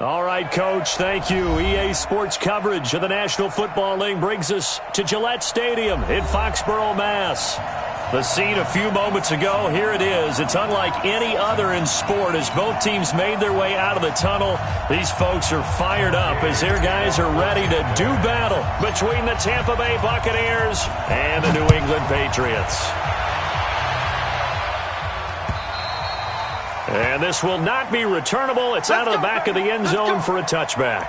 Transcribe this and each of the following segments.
All right, Coach, thank you. EA Sports coverage of the National Football League brings us to Gillette Stadium in Foxborough, Mass. The scene a few moments ago, here it is. It's unlike any other in sport as both teams made their way out of the tunnel. These folks are fired up as their guys are ready to do battle between the Tampa Bay Buccaneers and the New England Patriots. And this will not be returnable. It's out of the back of the end zone for a touchback.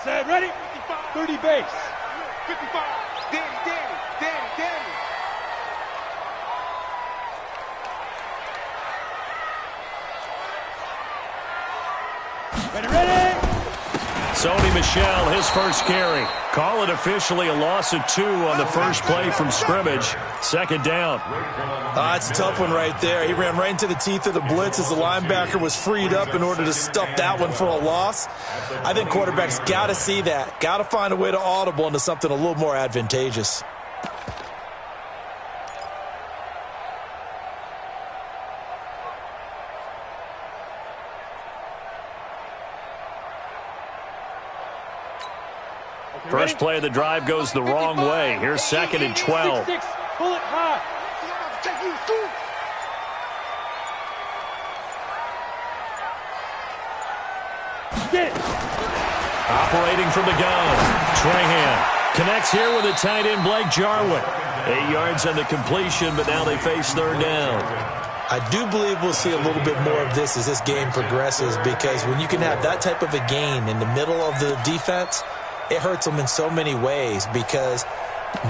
Set, ready? 30 base. 55. Danny. Ready? Sony Michel, his first carry. Call it officially a loss of 2 on the first play from scrimmage. Second down. It's a tough one right there. He ran right into the teeth of the blitz as the linebacker was freed up in order to stuff that one for a loss. I think quarterbacks got to see that. Got to find a way to audible into something a little more advantageous. First play of the drive goes the wrong way. Here's 2nd and 12. Pull it high. Get it. Operating from the gun. Trahan connects here with a tight end, Blake Jarwin. 8 yards on the completion, but now they face third down. I do believe we'll see a little bit more of this as this game progresses, because when you can have that type of a gain in the middle of the defense, it hurts them in so many ways, because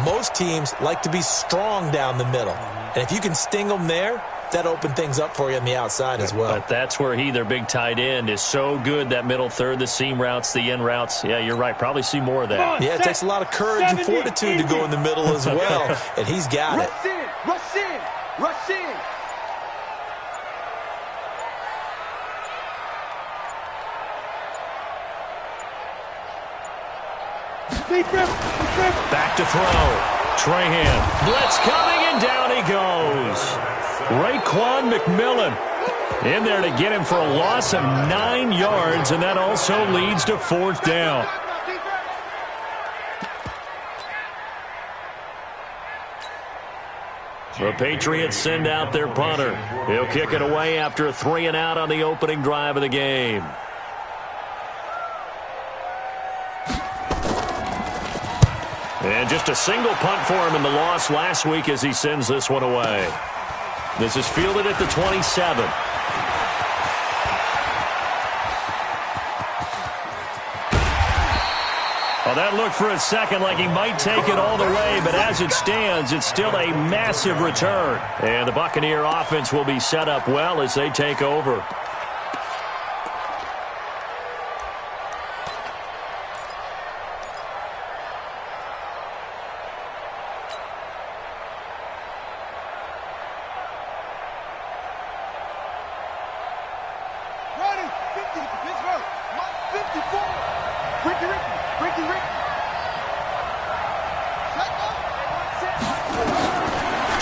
most teams like to be strong down the middle. And if you can sting them there, that opens things up for you on the outside as well. But that's where their big tight end, is so good, that middle third, the seam routes, the in routes. Yeah, you're right. Probably see more of that. Yeah, it takes a lot of courage and fortitude to go in the middle as well, and he's got it. Rush in. Back to throw. Trahan. Blitz coming, and down he goes. Raekwon McMillan in there to get him for a loss of 9 yards, and that also leads to 4th down. The Patriots send out their punter. He'll kick it away after a 3 and out on the opening drive of the game. And just a single punt for him in the loss last week as he sends this one away. This is fielded at the 27. Well, that looked for a second like he might take it all the way, but as it stands, it's still a massive return. And the Buccaneer offense will be set up well as they take over.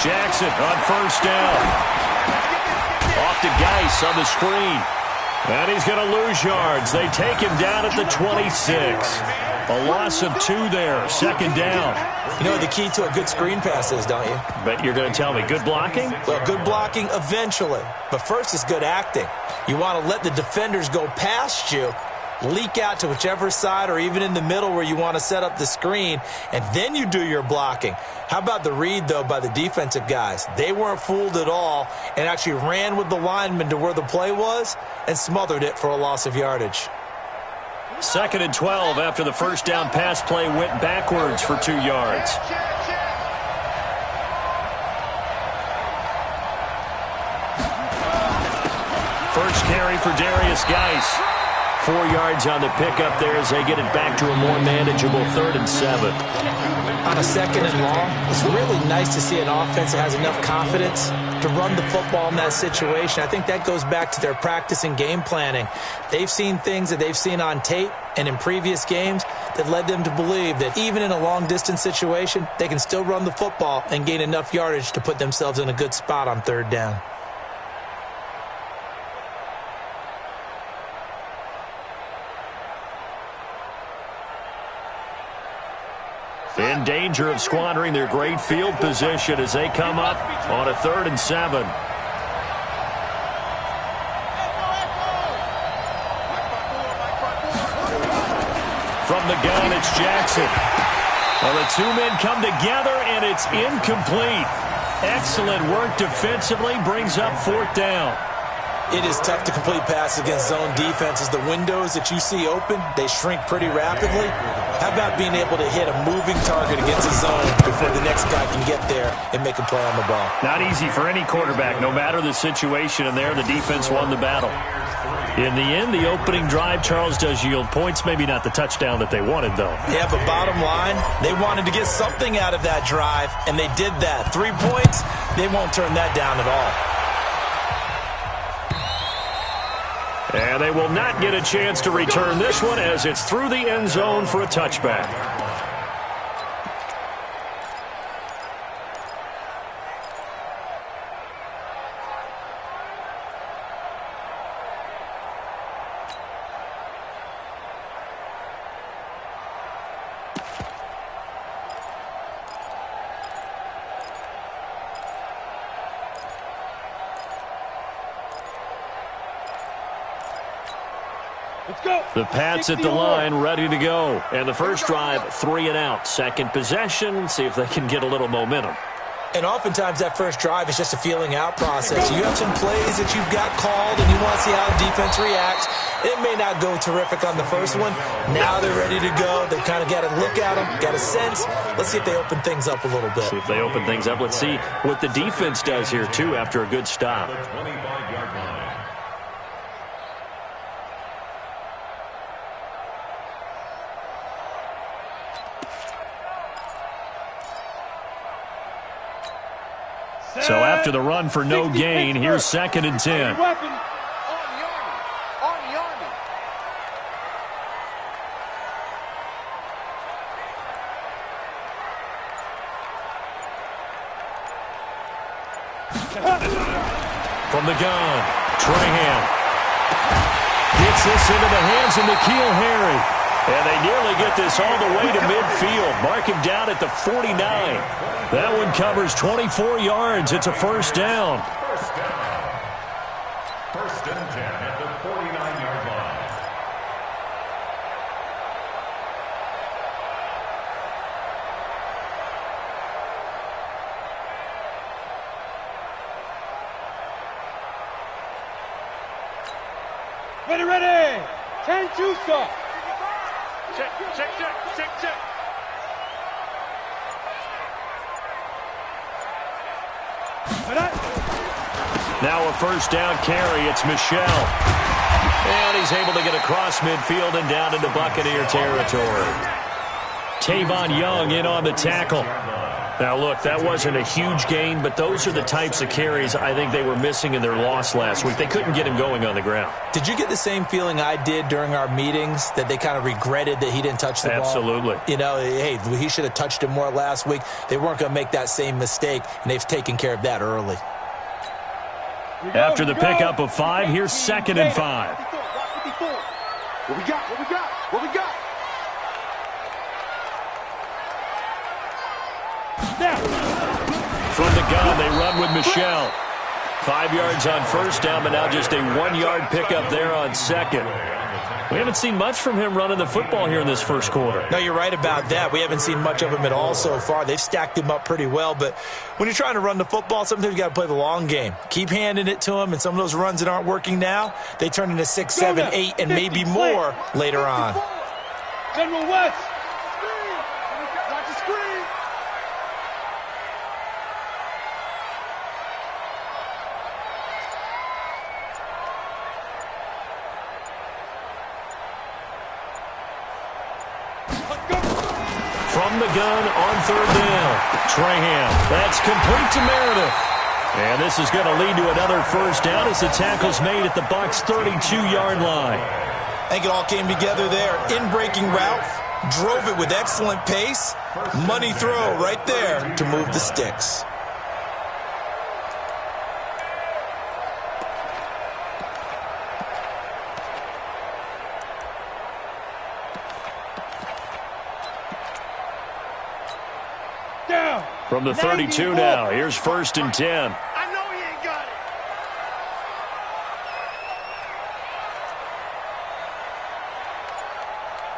Jackson on first down. Off to Geis on the screen. And he's going to lose yards. They take him down at the 26. A loss of 2 there. Second down. You know what the key to a good screen pass is, don't you? But you're going to tell me, good blocking? Well, good blocking eventually. But first is good acting. You want to let the defenders go past you, leak out to whichever side or even in the middle where you want to set up the screen, and then you do your blocking. How about the read, though, by the defensive guys? They weren't fooled at all and actually ran with the lineman to where the play was and smothered it for a loss of yardage. 2nd and 12 after the first down pass play went backwards for 2 yards. First carry for Darius Geis. 4 yards on the pickup there as they get it back to a more manageable 3rd and 7. On a 2nd and long, it's really nice to see an offense that has enough confidence to run the football in that situation. I think that goes back to their practice and game planning. They've seen things that they've seen on tape and in previous games that led them to believe that even in a long-distance situation, they can still run the football and gain enough yardage to put themselves in a good spot on third down. In danger of squandering their great field position as they come up on a 3rd and 7. From the gun, it's Jackson. Well, the two men come together, and it's incomplete. Excellent work defensively, brings up 4th down. It is tough to complete passes against zone defenses. The windows that you see open, they shrink pretty rapidly. How about being able to hit a moving target against a zone before the next guy can get there and make a play on the ball? Not easy for any quarterback, no matter the situation, and there the defense won the battle. In the end, the opening drive, Charles, does yield points. Maybe not the touchdown that they wanted, though. Yeah, but bottom line, they wanted to get something out of that drive, and they did that. 3 points, they won't turn that down at all. And they will not get a chance to return this one as it's through the end zone for a touchback. Let's go. The Pats at the line, ready to go. And the first drive, 3 and out. Second possession, see if they can get a little momentum. And oftentimes that first drive is just a feeling out process. You have some plays that you've got called and you want to see how the defense reacts. It may not go terrific on the first one. Now they're ready to go. They've kind of got to look at them, got a sense. Let's see if they open things up a little bit. See if they open things up. Let's see what the defense does here, too, after a good stop. So after the run for no gain, here's 2nd and 10. From the gun, Trahan gets this into the hands of N'Keal Harry. And they nearly get this all the way to midfield. Mark him down at the 49. That one covers 24 yards. It's a first down. First and 10 at the 49-yard line. Ready. 10-2, sir. Check. Now a first down carry. It's Michel. And he's able to get across midfield and down into Buccaneer territory. Tavon Young in on the tackle. Now, look, that wasn't a huge gain, but those are the types of carries I think they were missing in their loss last week. They couldn't get him going on the ground. Did you get the same feeling I did during our meetings, that they kind of regretted that he didn't touch the ball? Absolutely. You know, hey, he should have touched it more last week. They weren't going to make that same mistake, and they've taken care of that early. After the pickup of 5, here's 2nd and 5. What we got? From the gun, they run with Michel. 5 yards on first down, but now just a 1-yard pickup there on 2nd. We haven't seen much from him running the football here in this first quarter. No, you're right about that. We haven't seen much of him at all so far. They've stacked him up pretty well, but when you're trying to run the football, sometimes you got to play the long game. Keep handing it to him, and some of those runs that aren't working now, they turn into 6, 7, 8, and maybe more later on. General West. Watch the screen. From the gun on 3rd down. Trahan. That's complete to Meredith. And this is going to lead to another first down as the tackle's made at the Bucs' 32-yard line. I think it all came together there. In-breaking route, drove it with excellent pace. Money throw right there to move the sticks. Down. From the 32 now, here's 1st and 10. I know he ain't got it.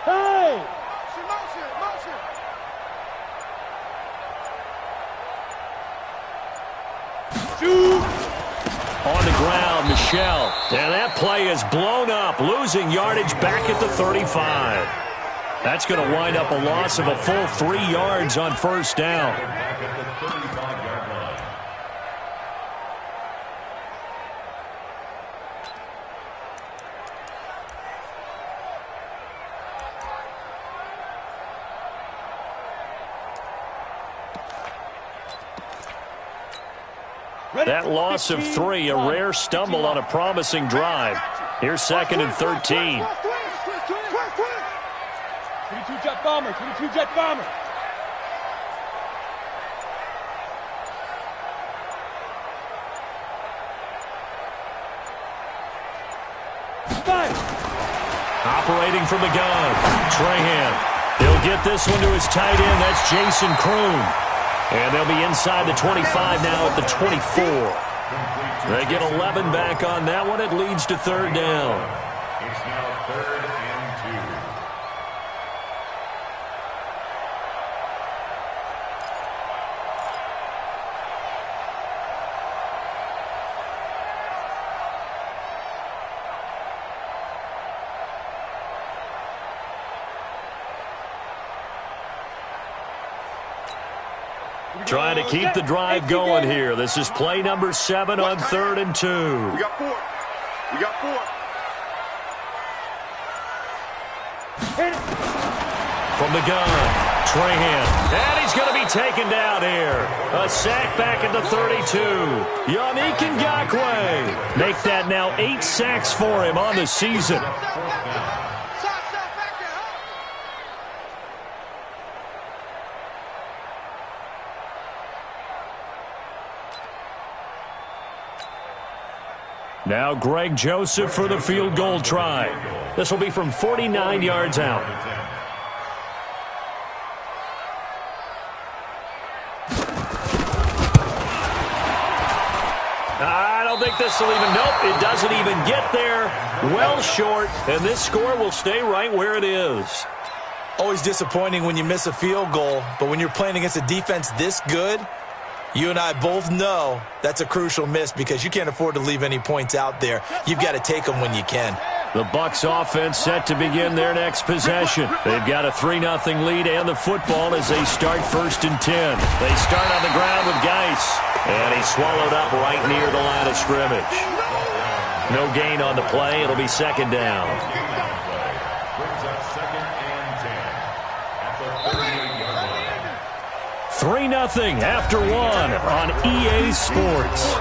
Hey! Motion, motion. Shoot! On the ground, Michelle. And that play is blown up, losing yardage back at the 35. That's going to wind up a loss of a full 3 yards on 1st down. Back at the 35-yard line. That loss of 3, a rare stumble on a promising drive. Here's 2nd and 13. 22 jet bomber, 22 jet bomber. Five. Operating from the gun, Trahan. He'll get this one to his tight end. That's Jason Kroon. And they'll be inside the 25 now at the 24. They get 11 back on that one. It leads to 3rd down. It's now 3rd and 2. Trying to keep the drive going here. This is play number 7 on 3rd and 2. We got 4. We got 4. Hit it. From the gun, Trahan. And he's going to be taken down here. A sack back at the 32. Yannick Ngakoue. Make that now 8 sacks for him on the season. Now Greg Joseph for the field goal try. This will be from 49 yards out. I don't think this will even, nope, it doesn't even get there. Well short, and this score will stay right where it is. Always disappointing when you miss a field goal, but when you're playing against a defense this good, you and I both know that's a crucial miss because you can't afford to leave any points out there. You've got to take them when you can. The Bucs offense set to begin their next possession. They've got a 3-0 lead and the football as they start 1st and 10. They start on the ground with Geis, and he's swallowed up right near the line of scrimmage. No gain on the play. It'll be 2nd down. Brings up 2nd and 10 at the 38-yard line. 3-0 after 1 on EA Sports.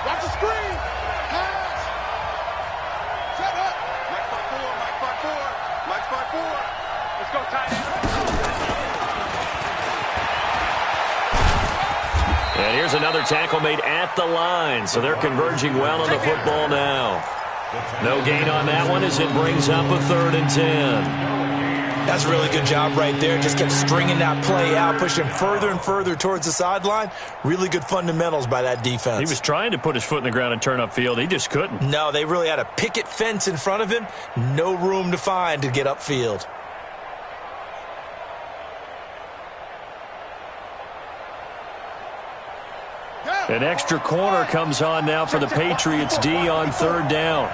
Watch the screen. Pass. Set up. Mike 5-4. Let's go, tight end. And here's another tackle made at the line, so they're converging well on the football now. No gain on that one as it brings up a 3rd and 10. That's a really good job right there. Just kept stringing that play out, pushing further and further towards the sideline. Really good fundamentals by that defense. He was trying to put his foot in the ground and turn upfield. He just couldn't. No, they really had a picket fence in front of him. No room to find to get upfield. An extra corner comes on now for the Patriots D on third down.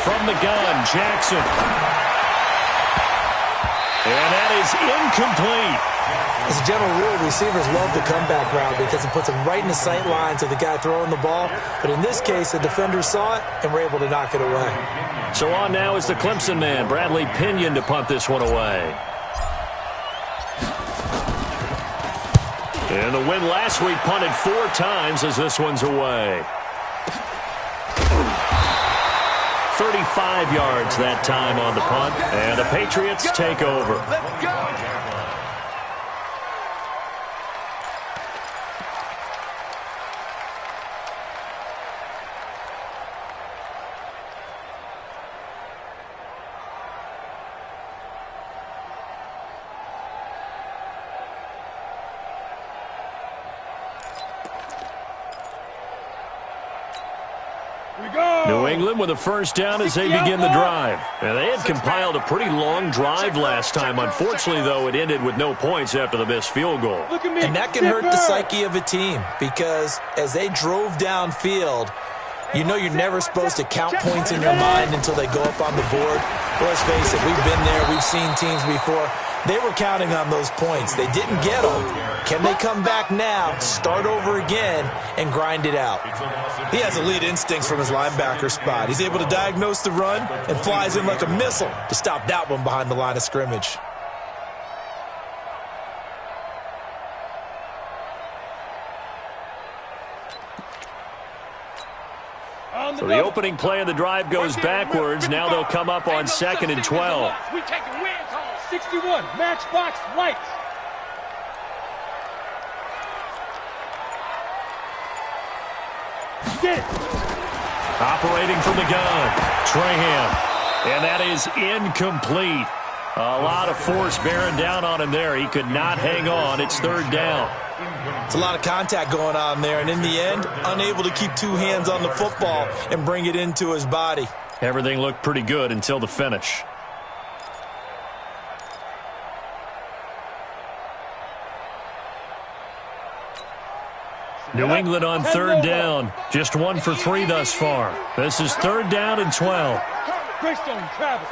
From the gun, Jackson. And that is incomplete. As a general rule, receivers love the comeback route because it puts them right in the sight lines of the guy throwing the ball. But in this case, the defender saw it and were able to knock it away. So on now is the Clemson man, Bradley Pinion, to punt this one away. And the win last week punted 4 times as this one's away. 35 yards that time on the punt, and the Patriots take over. Let's go. New England with a first down as they begin the drive. And they had compiled a pretty long drive last time. Unfortunately, though, it ended with no points after the missed field goal. And that can hurt the psyche of a team because as they drove downfield, you know you're never supposed to count points in your mind until they go up on the board. Well, let's face it, we've been there. We've seen teams before. They were counting on those points. They didn't get them. Can they come back now, start over again, and grind it out? He has elite instincts from his linebacker spot. He's able to diagnose the run and flies in like a missile to stop that one behind the line of scrimmage. So the opening play of the drive goes backwards. Now they'll come up on 2nd and 12. We taking wins home. 61, matchbox lights. Get it. Operating from the gun, Trahan. And that is incomplete. A lot of force bearing down on him there. He could not hang on. It's 3rd down. It's a lot of contact going on there, and in the end, unable to keep 2 hands on the football and bring it into his body. Everything looked pretty good until the finish. New England on 3rd down. Just 1 for 3 thus far. This is 3rd down and 12. Greystone travel.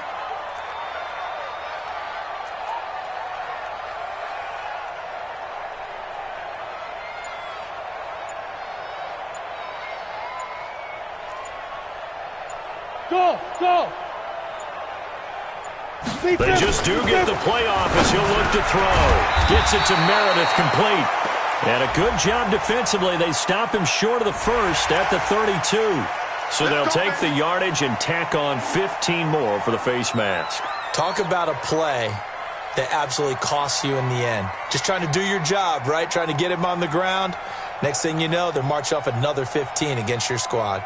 Go! They just do get the playoff as he'll look to throw. Gets it to Meredith, complete. And a good job defensively. They stop him short of the first at the 32. So they'll take the yardage and tack on 15 more for the face mask. Talk about a play that absolutely costs you in the end. Just trying to do your job, right? Trying to get him on the ground. Next thing you know, they'll march off another 15 against your squad.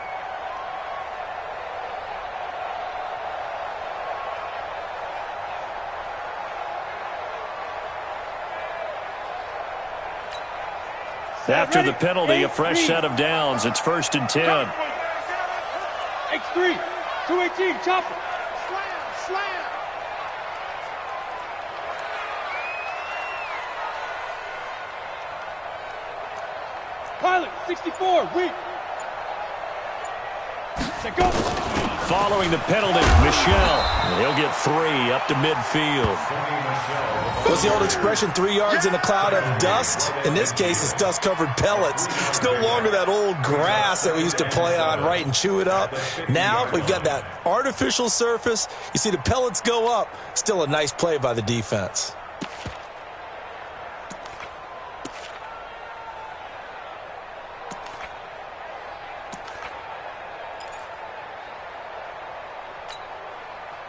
After the penalty, a fresh set of downs. It's 1st and 10. X3, 218, chopper. Slam. Pilot, 64, weak. Set go. Following the penalty, Michelle. He'll get 3 up to midfield. What's the old expression, 3 yards in a cloud of dust? In this case, it's dust-covered pellets. It's no longer that old grass that we used to play on, right, and chew it up. Now we've got that artificial surface. You see the pellets go up. Still a nice play by the defense.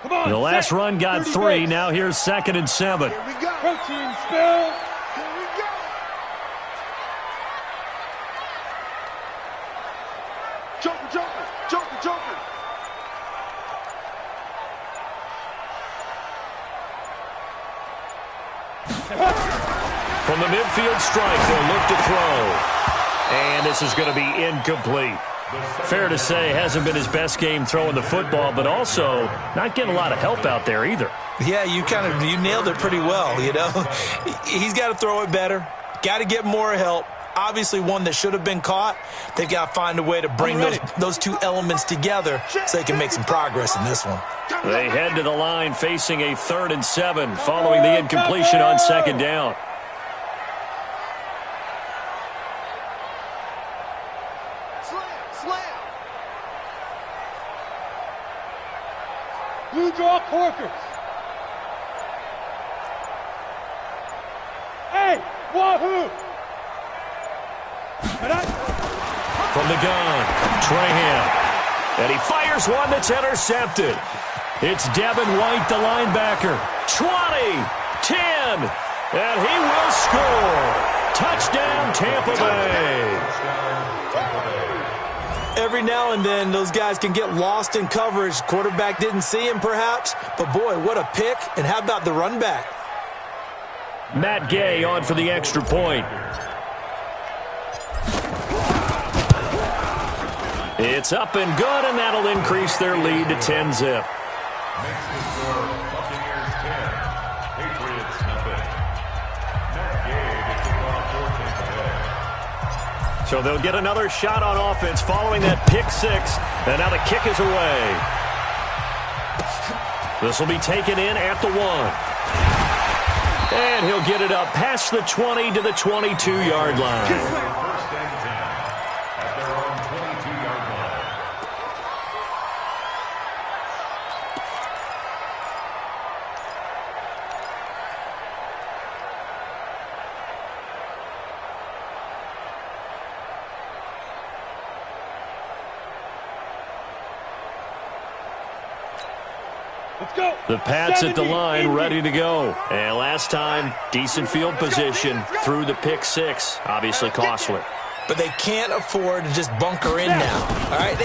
The last run got 3. Now here's 2nd and 7. Here we go. Protein spill. Here we go. Joker. From the midfield strike, they'll look to throw. And this is going to be incomplete. Fair to say, hasn't been his best game throwing the football, but also not getting a lot of help out there either. Yeah, you nailed it pretty well, you know. He's got to throw it better, got to get more help. Obviously one that should have been caught. They've got to find a way to bring those two elements together so they can make some progress in this one. They head to the line facing a 3rd and 7 following the incompletion on 2nd down. Blue draw Corkers. Hey, wahoo! From the gun, Trahan. And he fires one that's intercepted. It's Devin White, the linebacker. 20, 10, and he will score. Touchdown, Tampa Bay. Every now and then, those guys can get lost in coverage. Quarterback didn't see him, perhaps. But, boy, what a pick. And how about the run back? Matt Gay on for the extra point. It's up and good, and that'll increase their lead to 10-zip. Makes the score Buccaneers 10, Patriots nothing. Matt Gay to kick off for Tampa Bay. So they'll get another shot on offense following that pick 6, and now the kick is away. This will be taken in at the 1. And he'll get it up past the 20 to the 22-yard line. First and 10 at their own 22-yard line. Let's go. The Pats at the line, ready to go. And last time, decent field position through the pick 6. Obviously costly. But they can't afford to just bunker in now. All right,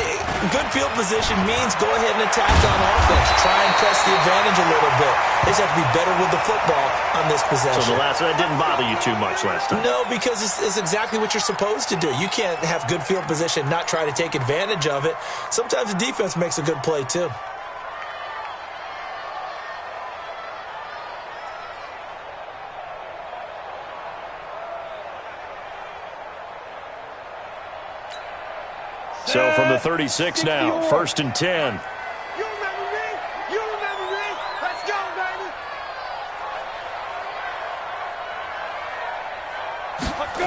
good field position means go ahead and attack on offense. Try and press the advantage a little bit. They just have to be better with the football on this possession. So that didn't bother you too much last time? No, because it's exactly what you're supposed to do. You can't have good field position, not try to take advantage of it. Sometimes the defense makes a good play, too. So from the 36 now, 1st and 10. You remember me? You remember me? Let's go, baby. Let's go.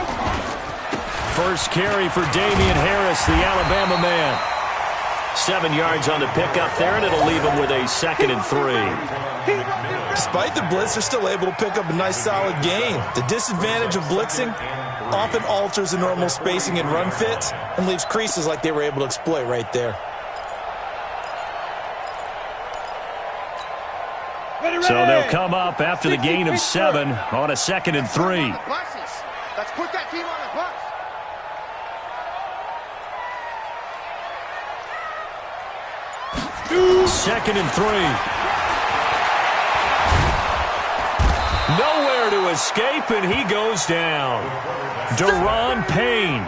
First carry for Damian Harris, the Alabama man. 7 yards on the pickup there, and it'll leave him with a 2nd and 3. Despite the blitz, they're still able to pick up a nice, solid gain. The disadvantage of blitzing often alters the normal spacing and run fits and leaves creases like they were able to exploit right there. So they'll come up after the gain of 7 on a 2nd and 3. Let's put that team on the bus. 2nd and 3. Nowhere to escape, and he goes down. Deron Payne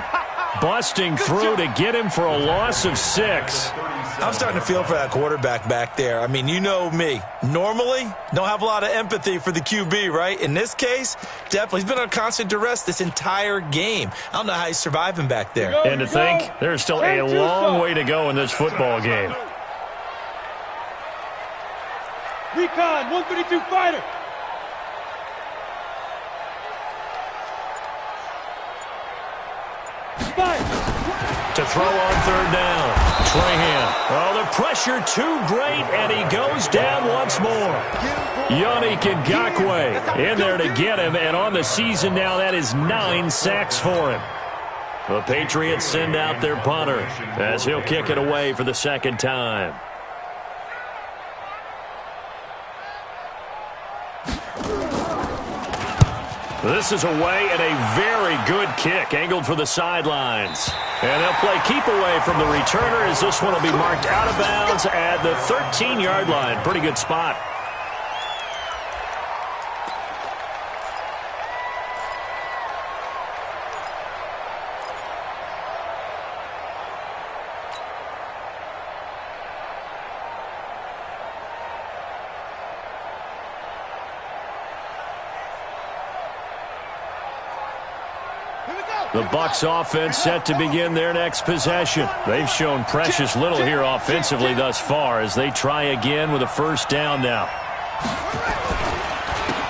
busting through to get him for a loss of 6. I'm starting to feel for that quarterback back there. I mean, you know me. Normally, don't have a lot of empathy for the QB, right? In this case, definitely. He's been on constant duress this entire game. I don't know how he's surviving back there. And to think, there's still a long way to go in this football game. Recon, 132 fighter. To throw on 3rd down. Trahan. Oh, the pressure too great, and he goes down once more. Yannick Ngakoue in there to get him, and on the season now, that is 9 sacks for him. The Patriots send out their punter as he'll kick it away for the 2nd time. This is away and a very good kick angled for the sidelines. And they'll play keep away from the returner as this one will be marked out of bounds at the 13-yard line. Pretty good spot. The Bucs offense set to begin their next possession. They've shown precious little here offensively thus far as they try again with a first down now.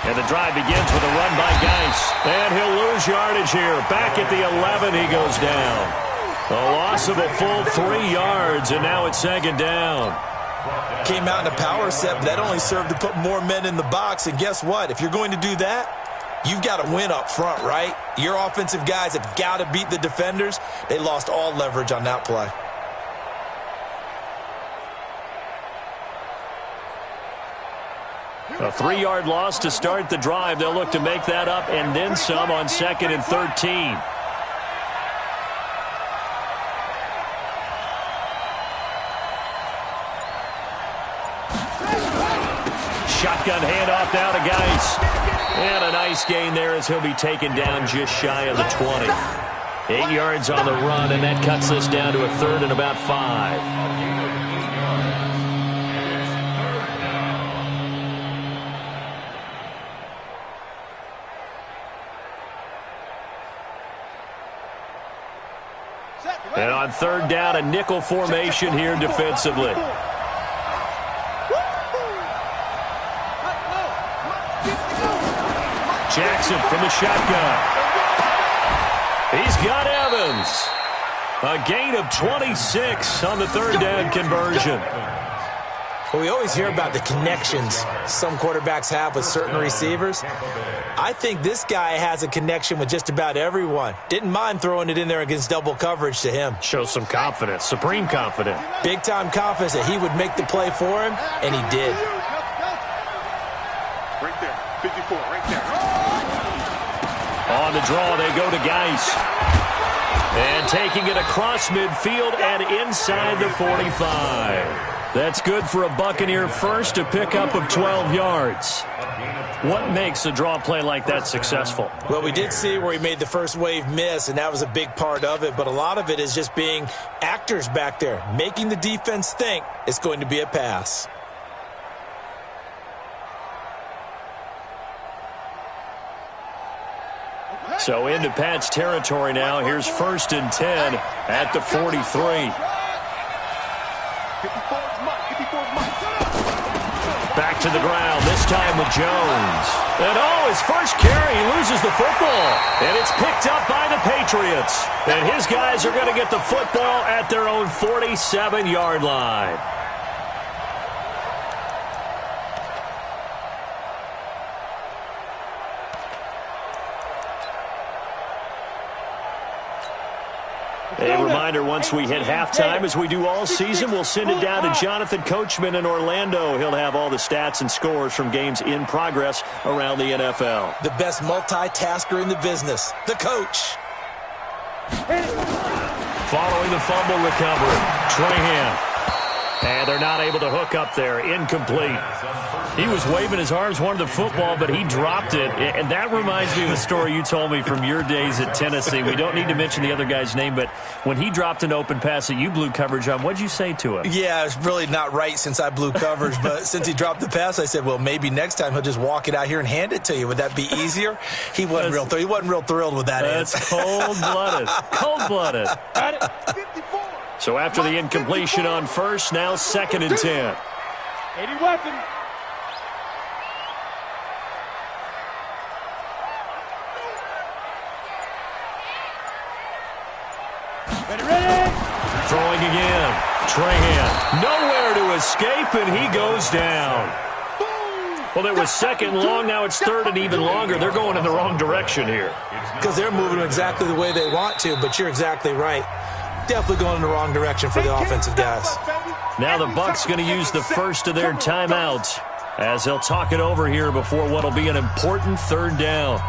And the drive begins with a run by Geis. And he'll lose yardage here. Back at the 11, he goes down. A loss of a full 3 yards, and now it's second down. Came out in a power set, but that only served to put more men in the box. And guess what? If you're going to do that, you've got to win up front, right? Your offensive guys have got to beat the defenders. They lost all leverage on that play. A 3-yard loss to start the drive. They'll look to make that up and then some on 2nd and 13. Shotgun handoff now to Geis. And a nice gain there as he'll be taken down just shy of the 20. 8 yards on the run, and that cuts us down to a 3rd and about 5. And on 3rd down, a nickel formation here defensively. Jackson from the shotgun. He's got Evans. A gain of 26 on the 3rd down conversion. Well, we always hear about the connections some quarterbacks have with certain receivers. I think this guy has a connection with just about everyone. Didn't mind throwing it in there against double coverage to him. Shows some confidence, supreme confidence. Big-time confidence that he would make the play for him, and he did. Right there, 54, right there. On the draw, they go to Geis. And taking it across midfield and inside the 45. That's good for a Buccaneer first, a pickup of 12 yards. What makes a draw play like that successful? Well, we did see where he made the first wave miss, and that was a big part of it. But a lot of it is just being actors back there, making the defense think it's going to be a pass. So into Pat's territory now. Here's 1st and 10 at the 43. Back to the ground, this time with Jones. And his first carry, he loses the football. And it's picked up by the Patriots. And his guys are going to get the football at their own 47-yard line. A reminder, once we hit halftime, as we do all season, we'll send it down to Jonathan Coachman in Orlando. He'll have all the stats and scores from games in progress around the NFL. The best multitasker in the business, the coach. Following the fumble recovery, Trahan. And they're not able to hook up there. Incomplete. He was waving his arms, wanted the football, but he dropped it. And that reminds me of a story you told me from your days at Tennessee. We don't need to mention the other guy's name, but when he dropped an open pass that you blew coverage on, what'd you say to him? Yeah, it's really not right since I blew coverage, but since he dropped the pass, I said, well, maybe next time he'll just walk it out here and hand it to you. Would that be easier? He wasn't real thrilled with that answer. That's cold-blooded. Cold-blooded. So after the incompletion on first, now 2nd and 10. 80 weapon. Ready. Throwing again. Trahan. Nowhere to escape, and he goes down. Well, it was 2nd and long. Now it's 3rd and even longer. They're going in the wrong direction here. Because they're moving exactly the way they want to, but you're exactly right. Definitely going in the wrong direction for the offensive guys. Now the Bucs going to use the first of their timeouts as they'll talk it over here before what will be an important 3rd down.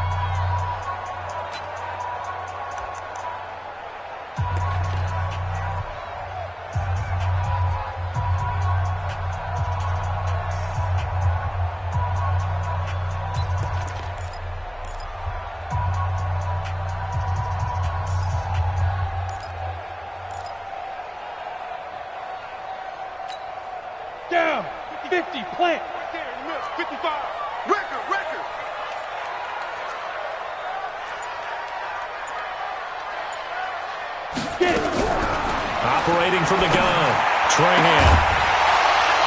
Down. 50. Plant. Right there in the middle. 55. Record. Operating from the gun, Trahan.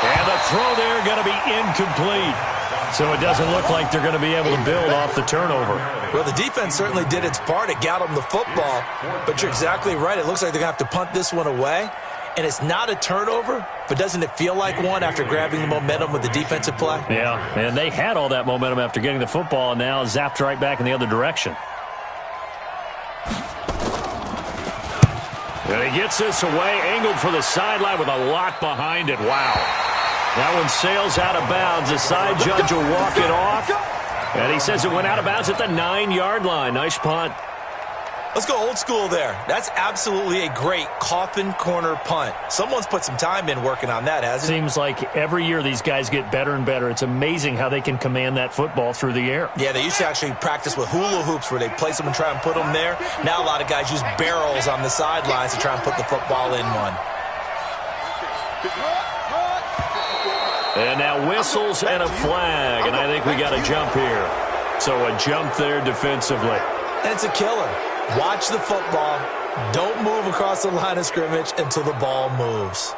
And the throw there going to be incomplete. So it doesn't look like they're going to be able to build off the turnover. Well, the defense certainly did its part. It got them the football. But you're exactly right. It looks like they're going to have to punt this one away. And it's not a turnover, but doesn't it feel like one after grabbing the momentum with the defensive play? Yeah, and they had all that momentum after getting the football, and now zapped right back in the other direction. And he gets this away, angled for the sideline with a lot behind it. Wow. That one sails out of bounds. The side judge will walk it off. And he says it went out of bounds at the 9-yard line. Nice punt. Let's go old school there. That's absolutely a great coffin corner punt. Someone's put some time in working on that, hasn't it? Seems like every year these guys get better and better. It's amazing how they can command that football through the air. Yeah, they used to actually practice with hula hoops where they place them and try and put them there. Now a lot of guys use barrels on the sidelines to try and put the football in one. And now whistles and a flag, and I think we got a jump here. So a jump there defensively. And it's a killer. Watch the football. Don't move across the line of scrimmage until the ball moves.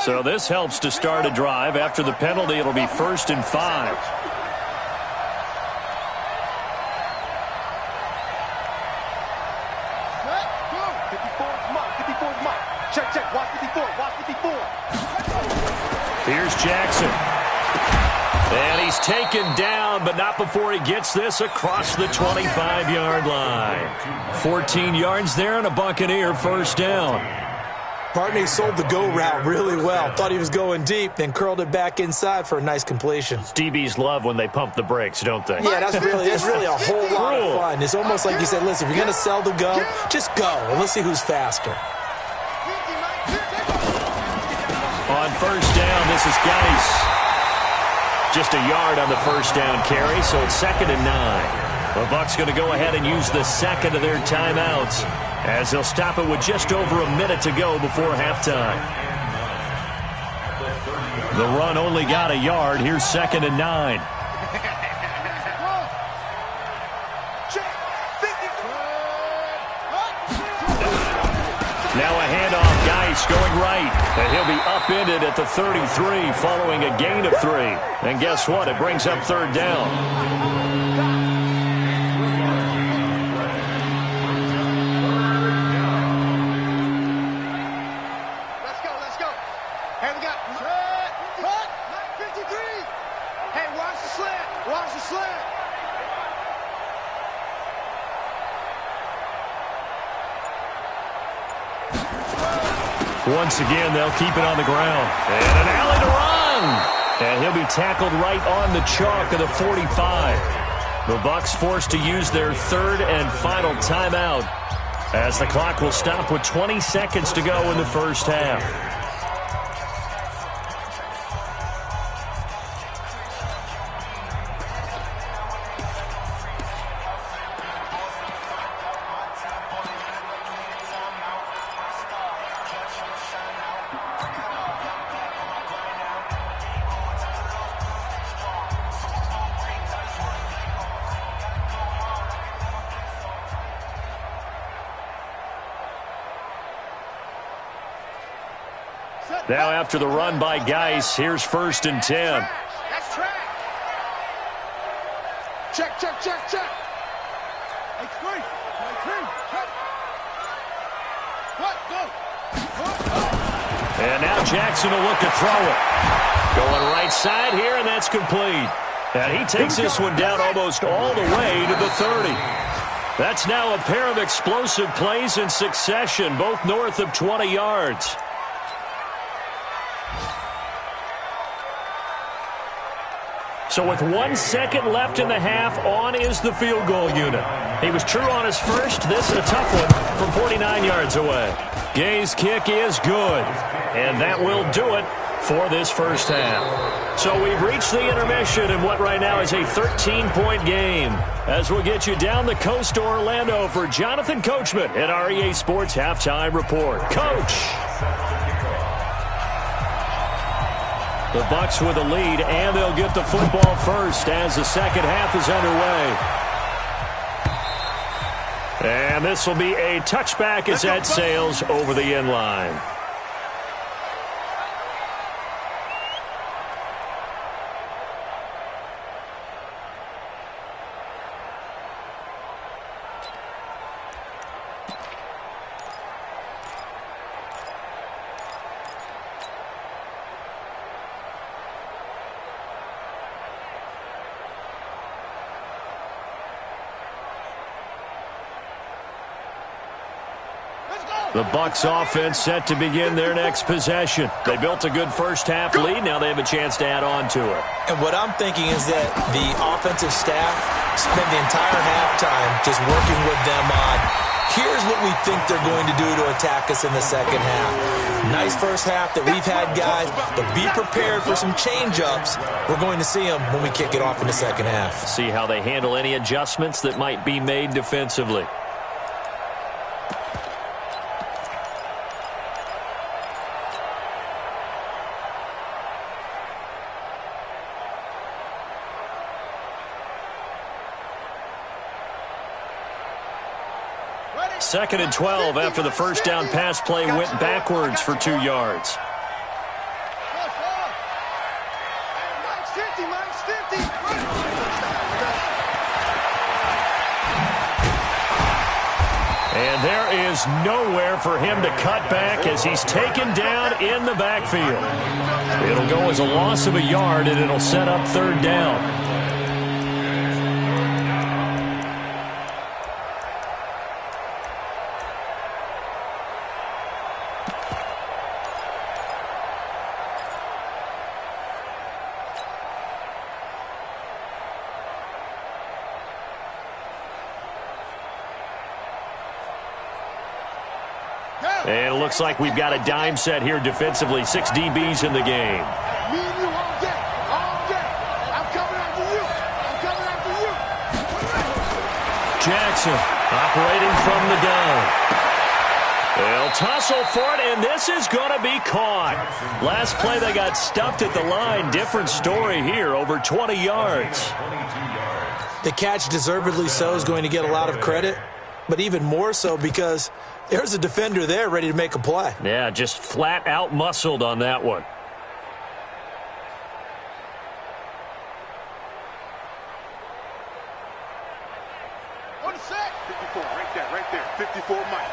So this helps to start a drive. After the penalty, it'll be 1st and 5. Check, watch 54, watch 54. Here's Jackson. And he's taken down, but not before he gets this across the 25-yard line. 14 yards there and a Buccaneer first down. Partney sold the go route really well. Thought he was going deep, then curled it back inside for a nice completion. DBs love when they pump the brakes, don't they? Yeah, that's really a whole lot of fun. It's almost like you said, listen, if you're going to sell the go, just go, and let's see who's faster. On first down, this is Geis. Just a yard on the first down carry, so it's 2nd and 9. The Bucs going to go ahead and use the second of their timeouts as they'll stop it with just over a minute to go before halftime. The run only got a yard. Here's 2nd and 9. Now a handoff, Geis going right. And he'll be upended at the 33 following a gain of 3. And guess what? It brings up 3rd down. Once again, they'll keep it on the ground. And an alley to run. And he'll be tackled right on the chalk of the 45. The Bucs forced to use their 3rd and final timeout as the clock will stop with 20 seconds to go in the first half. Now after the run by Geis, here's 1st and 10. That's track. Check. H3. And now Jackson will look to throw it. Going right side here, and that's complete. And he takes this one down almost all the way to the 30. That's now a pair of explosive plays in succession, both north of 20 yards. So with 1 second left in the half, on is the field goal unit. He was true on his first. This is a tough one from 49 yards away. Gay's kick is good. And that will do it for this first half. So we've reached the intermission in what right now is a 13-point game. As we'll get you down the coast to Orlando for Jonathan Coachman at our EA Sports Halftime Report. Coach. The Bucs with a lead, and they'll get the football first as the second half is underway. And this will be a touchback as that sails over the end line. The Bucs offense set to begin their next possession. They built a good first-half lead. Now they have a chance to add on to it. And what I'm thinking is that the offensive staff spent the entire halftime just working with them on, here's what we think they're going to do to attack us in the second half. Nice first half that we've had, guys, but be prepared for some change-ups. We're going to see them when we kick it off in the second half. See how they handle any adjustments that might be made defensively. Second and 12 after the first down pass play went backwards for 2 yards. And there is nowhere for him to cut back as he's taken down in the backfield. It'll go as a loss of a yard, and it'll set up third down. And it looks like we've got a dime set here defensively. 6 DBs in the game. Me and you all day. All day. I'm coming after you. I'm coming after you. Jackson operating from the gun. They'll tussle for it, and this is going to be caught. Last play they got stuffed at the line. Different story here, over 20 yards. The catch, deservedly so, is going to get a lot of credit, but even more so because there's a defender there ready to make a play. Yeah, just flat out muscled on that one. On the set. 54, right there. 54, Mike.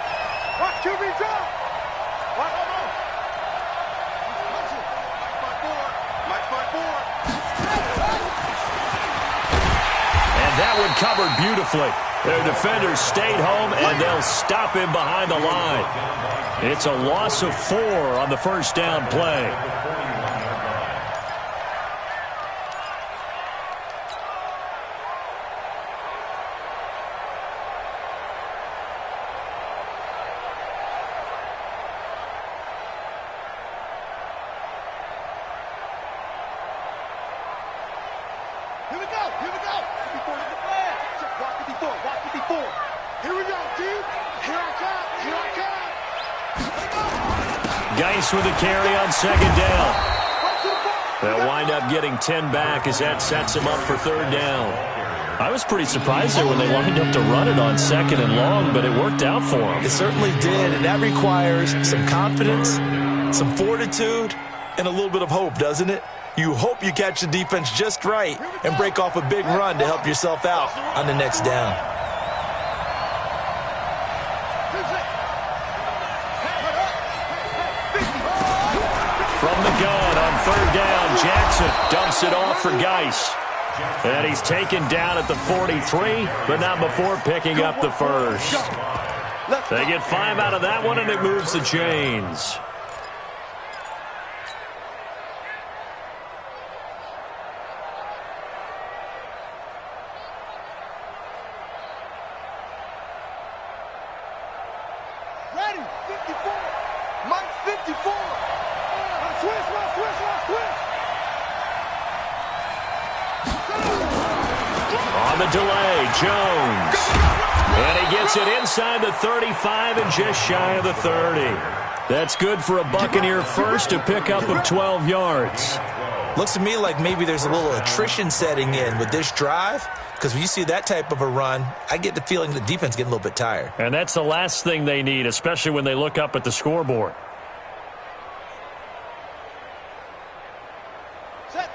Watch QB drop. Watch, hold on. Mike 5-4. And that one covered beautifully. Their defenders stayed home, and they'll stop him behind the line. It's a loss of 4 on the first down play. Here we go. 54 is the flag. Check, watch 54. Here we go, dude. Here I come. Geis with a carry on second down. They'll wind up getting 10 back as that sets them up for third down. I was pretty surprised there when they lined up to run it on second and long, but it worked out for them. It certainly did, and that requires some confidence, some fortitude, and a little bit of hope, doesn't it? You hope you catch the defense just right and break off a big run to help yourself out on the next down. From the gun on third down, Jackson dumps it off for Geis. And he's taken down at the 43, but not before picking up the first. They get 5 out of that one, and it moves the chains. Ready, 54. Mike 54. Switch. On the delay, Jones. And he gets it inside the 35 and just shy of the 30. That's good for a Buccaneer first, a pickup of 12 yards. Looks to me like maybe there's a little attrition setting in with this drive, because when you see that type of a run, I get the feeling the defense is getting a little bit tired. And that's the last thing they need, especially when they look up at the scoreboard.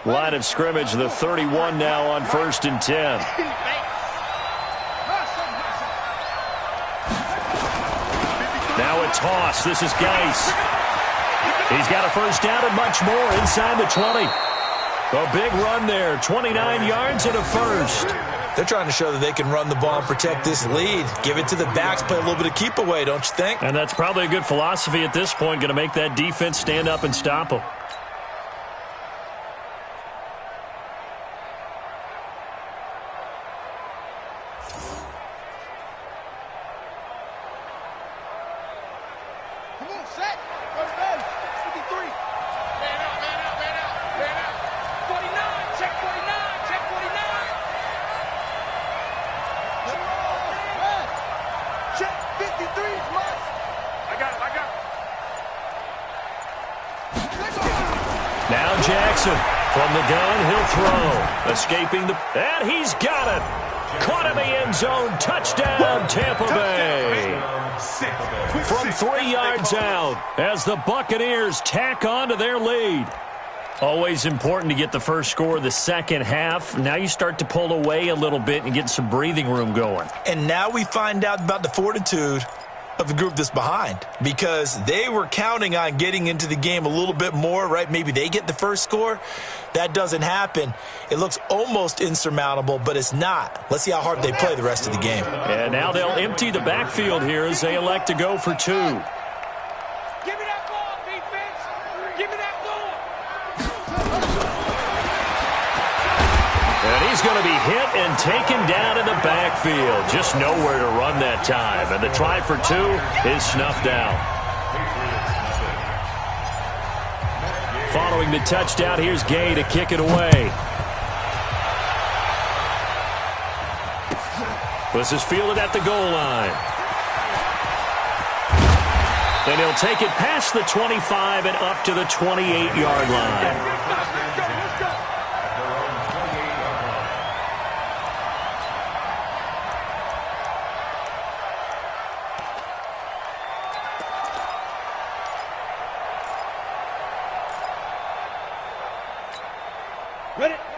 Line of scrimmage, the 31 now on 1st and 10. Now a toss. This is Geis. He's got a first down and much more inside the 20. A big run there, 29 yards and a first. They're trying to show that they can run the ball and protect this lead. Give it to the backs, play a little bit of keep away, don't you think? And that's probably a good philosophy at this point, going to make that defense stand up and stop them. Now Jackson from the gun, he'll throw. Escaping the... And he's got it. Caught in the end zone. Touchdown, Tampa Bay. From 3 yards out as the Buccaneers tack on to their lead. Always important to get the first score of the second half. Now you start to pull away a little bit and get some breathing room going. And now we find out about the fortitude of the group that's behind, because they were counting on getting into the game a little bit more, right? Maybe they get the first score. That doesn't happen. It looks almost insurmountable, but it's not. Let's see how hard they play the rest of the game. And now they'll empty the backfield here as they elect to go for 2. Give me that ball, defense. Give me that ball. And he's going to be hit and taken down in the backfield. Just nowhere to run that time. And the try for 2 is snuffed out. Following the touchdown, here's Gay to kick it away. This is fielded at the goal line. And he'll take it past the 25 and up to the 28-yard line.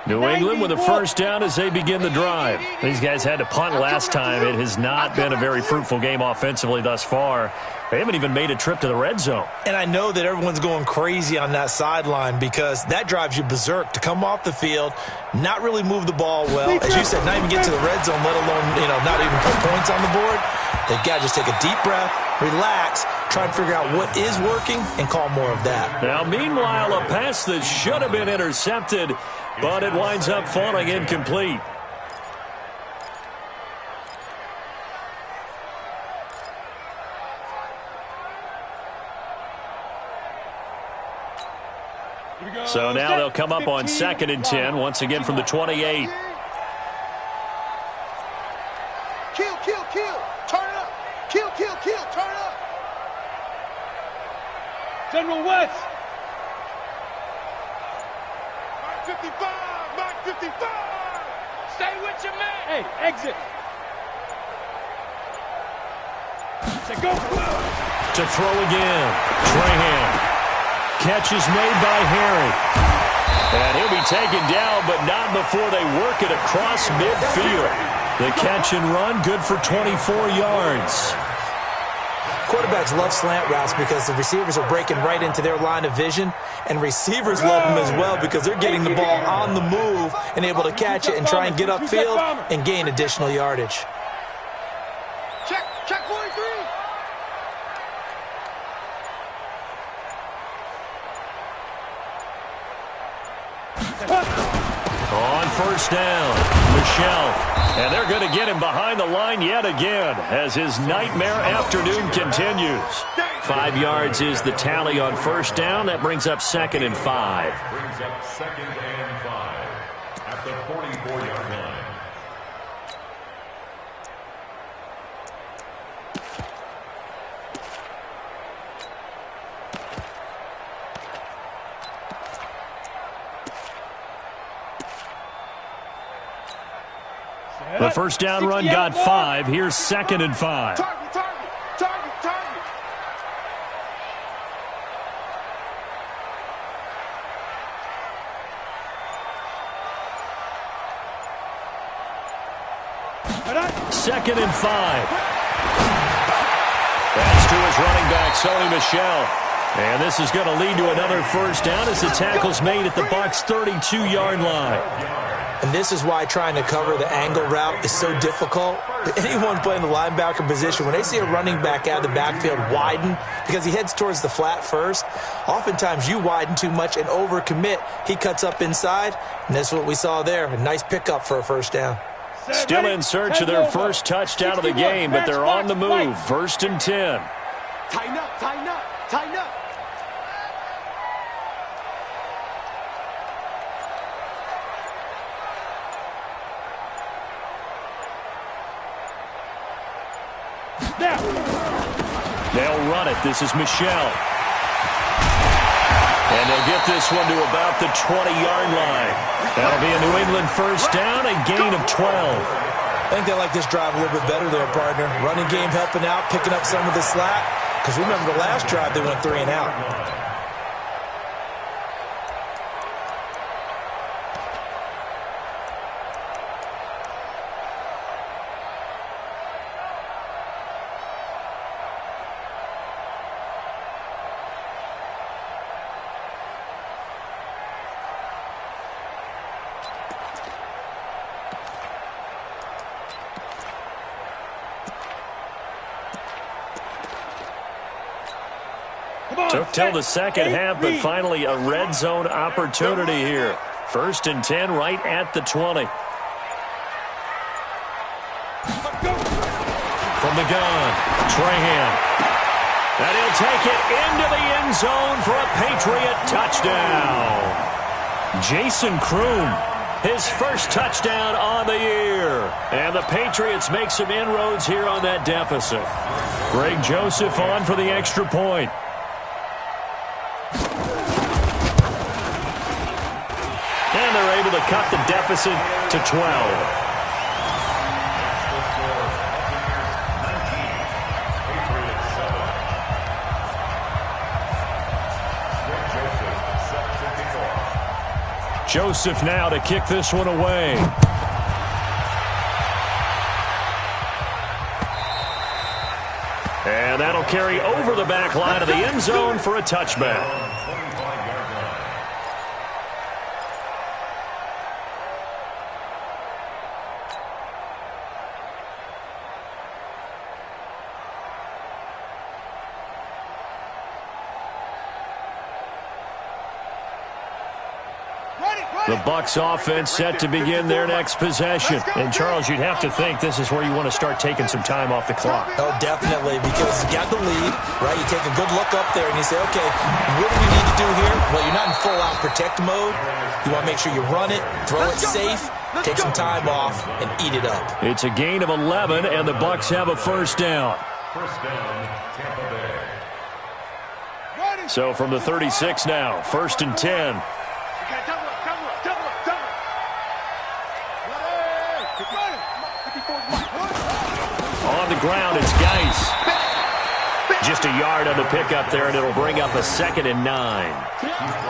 New England with a first down as they begin the drive. These guys had to punt last time. It has not been a very fruitful game offensively thus far. They haven't even made a trip to the red zone. And I know that everyone's going crazy on that sideline because that drives you berserk to come off the field, not really move the ball well. As you said, not even get to the red zone, let alone, not even put points on the board. They've got to just take a deep breath, relax, try and figure out what is working and call more of that. Now, meanwhile, a pass that should have been intercepted, but it winds up falling incomplete. So now they'll come up on 2nd and 10, once again from the 28. Kill, kill, kill. Turn it up. Kill, kill, kill. Turn it up. General West. Mark 55. Mark 55. Stay with your man. Hey, exit. Say go. To throw again. Trahan. Catch is made by Harry. And he'll be taken down, but not before they work it across midfield. The catch and run, good for 24 yards. Quarterbacks love slant routes because the receivers are breaking right into their line of vision, and receivers love them as well because they're getting the ball on the move and able to catch it and try and get upfield and gain additional yardage. Check 43. On first down, Michelle. And they're going to get him behind the line yet again as his nightmare afternoon continues. 5 yards is the tally on first down. That brings up 2nd and 5. Brings up 2nd and 5 at the 44-yard line. The first down run got 5. Here's 2nd and 5. Target, target, target, target. Second and 5. Pass to his running back, Sony Michel. And this is going to lead to another first down as the tackle's made at the Bucs' 32-yard line. And this is why trying to cover the angle route is so difficult. Anyone playing the linebacker position, when they see a running back out of the backfield widen because he heads towards the flat first, oftentimes you widen too much and overcommit. He cuts up inside, and that's what we saw there. A nice pickup for a first down. Still in search of their first touchdown of the game, but they're on the move. 1st and 10. Tighten up, tighten up, tighten up. They'll run it. This is Michel. And they'll get this one to about the 20-yard line. That'll be a New England first down, a gain of 12. I think they like this drive a little bit better there, partner. Running game helping out, picking up some of the slack. Because remember the last drive, they went 3 and out. Took till the second half, but finally a red zone opportunity here. 1st and 10 right at the 20. From the gun, Trahan. And he'll take it into the end zone for a Patriot touchdown. Jason Kroom, his first touchdown on the year. And the Patriots make some inroads here on that deficit. Greg Joseph on for the extra point. And they're able to cut the deficit to 12. Joseph now to kick this one away. And that'll carry over the back line of the end zone for a touchback. The Bucs offense set to begin their next possession. And, Charles, you'd have to think this is where you want to start taking some time off the clock. Oh, definitely, because you got the lead, right? You take a good look up there and you say, okay, what do we need to do here? Well, you're not in full-out protect mode. You want to make sure you run it, throw it safe, take some time off, and eat it up. It's a gain of 11, and the Bucs have a first down. First down, Tampa Bay. So from the 36 now, 1st and 10. On the ground, it's Geis. Just a yard on the pickup there, and it'll bring up a 2nd and 9.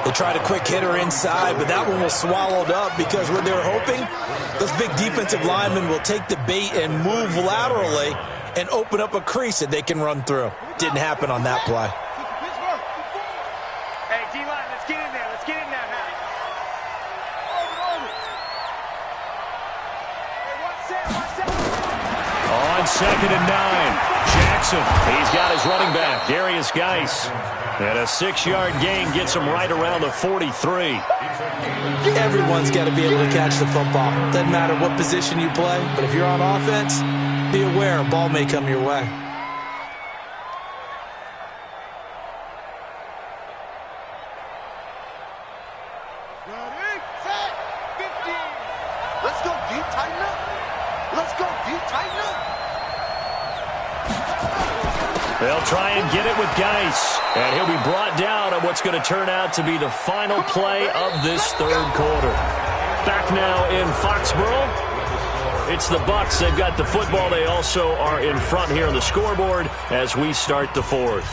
They tried a quick hitter inside, but that one was swallowed up because what they were hoping, those big defensive linemen will take the bait and move laterally and open up a crease that they can run through. Didn't happen on that play. Hey, D-line, let's get in there. Let's get in there now. On 2nd and 9, Jackson. He's got his running back, Darius Geis. And a 6-yard gain gets him right around the 43. Everyone's got to be able to catch the football. Doesn't matter what position you play, but if you're on offense, be aware a ball may come your way. Ready, set, 15. Let's go deep, tighten up. Let's go deep, tighten up. They'll try and get it with Geis. And he'll be brought down on what's going to turn out to be the final play of this third quarter. Back now in Foxborough, It's the Bucs. They've got the football. They also are in front here on the scoreboard as we start the fourth.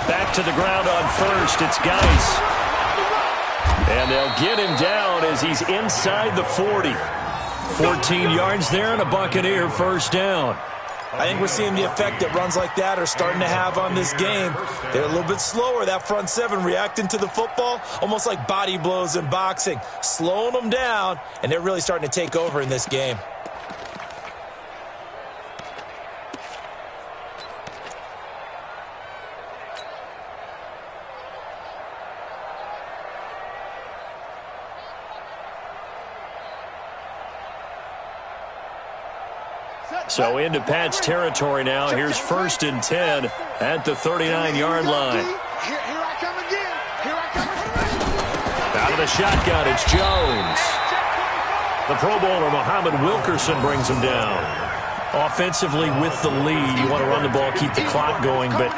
Back to the ground on first. It's Geis. And they'll get him down as he's inside the 40. 14 yards there and a Buccaneer first down. I think we're seeing the effect that runs like that are starting to have on this game. They're a little bit slower, that front seven, reacting to the football, almost like body blows in boxing, slowing them down, and they're really starting to take over in this game. So into Pat's territory now. Here's 1st and 10 at the 39-yard line. Out of the shotgun, it's Jones. The Pro Bowler, Muhammad Wilkerson, brings him down. Offensively with the lead, you want to run the ball, keep the clock going, but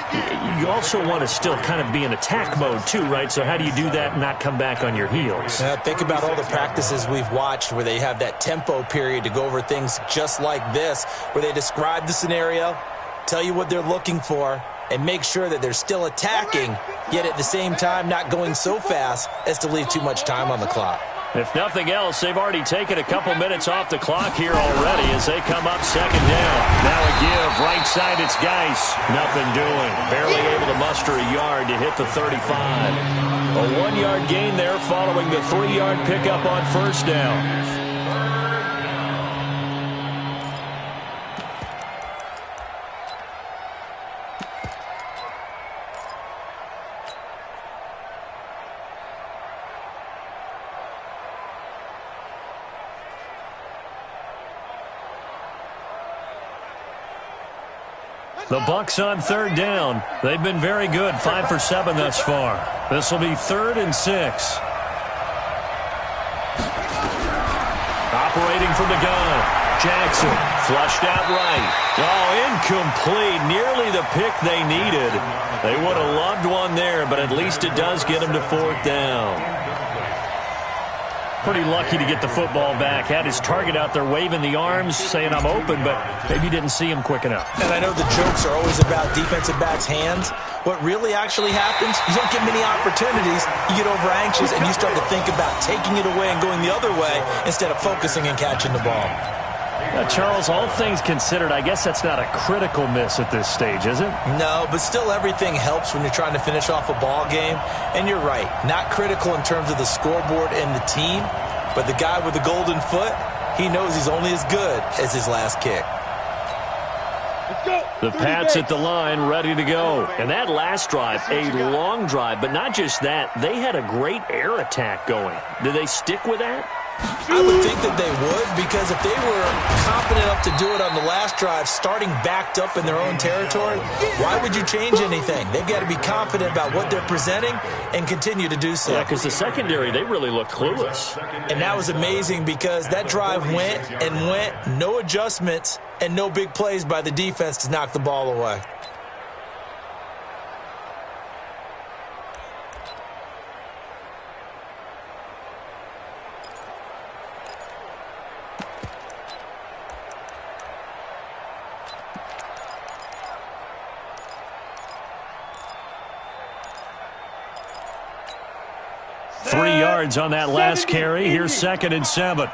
you also want to still kind of be in attack mode too, right? So how do you do that and not come back on your heels? Think about all the practices we've watched where they have that tempo period to go over things just like this, where they describe the scenario, tell you what they're looking for, and make sure that they're still attacking, yet at the same time not going so fast as to leave too much time on the clock. If nothing else, they've already taken a couple minutes off the clock here already as they come up 2nd down. Now a give. Right side, it's Geis. Nothing doing. Barely able to muster a yard to hit the 35. A 1-yard gain there following the 3-yard pickup on first down. The Bucs on 3rd down. They've been very good, 5 for 7 thus far. This will be 3rd and 6. Operating from the gun. Jackson flushed out right. Oh, incomplete. Nearly the pick they needed. They would have loved one there, but at least it does get them to 4th down. Pretty lucky to get the football back. Had his target out there waving the arms, saying I'm open, but maybe didn't see him quick enough. And I know the jokes are always about defensive backs' hands. What really actually happens, you don't get many opportunities. You get over anxious and you start to think about taking it away and going the other way instead of focusing and catching the ball. Charles, all things considered, I guess that's not a critical miss at this stage, is it? No, but still everything helps when you're trying to finish off a ball game. And you're right, not critical in terms of the scoreboard and the team, but the guy with the golden foot, he knows he's only as good as his last kick. The Pats at the line, ready to go. And that last drive, a long drive, but not just that, they had a great air attack going. Do they stick with that? I would think that they would, because if they were confident enough to do it on the last drive, starting backed up in their own territory, why would you change anything? They've got to be confident about what they're presenting and continue to do so. Yeah, because the secondary, they really looked clueless. And that was amazing because that drive went and went, no adjustments and no big plays by the defense to knock the ball away. On that last carry. Here's 2nd and 7.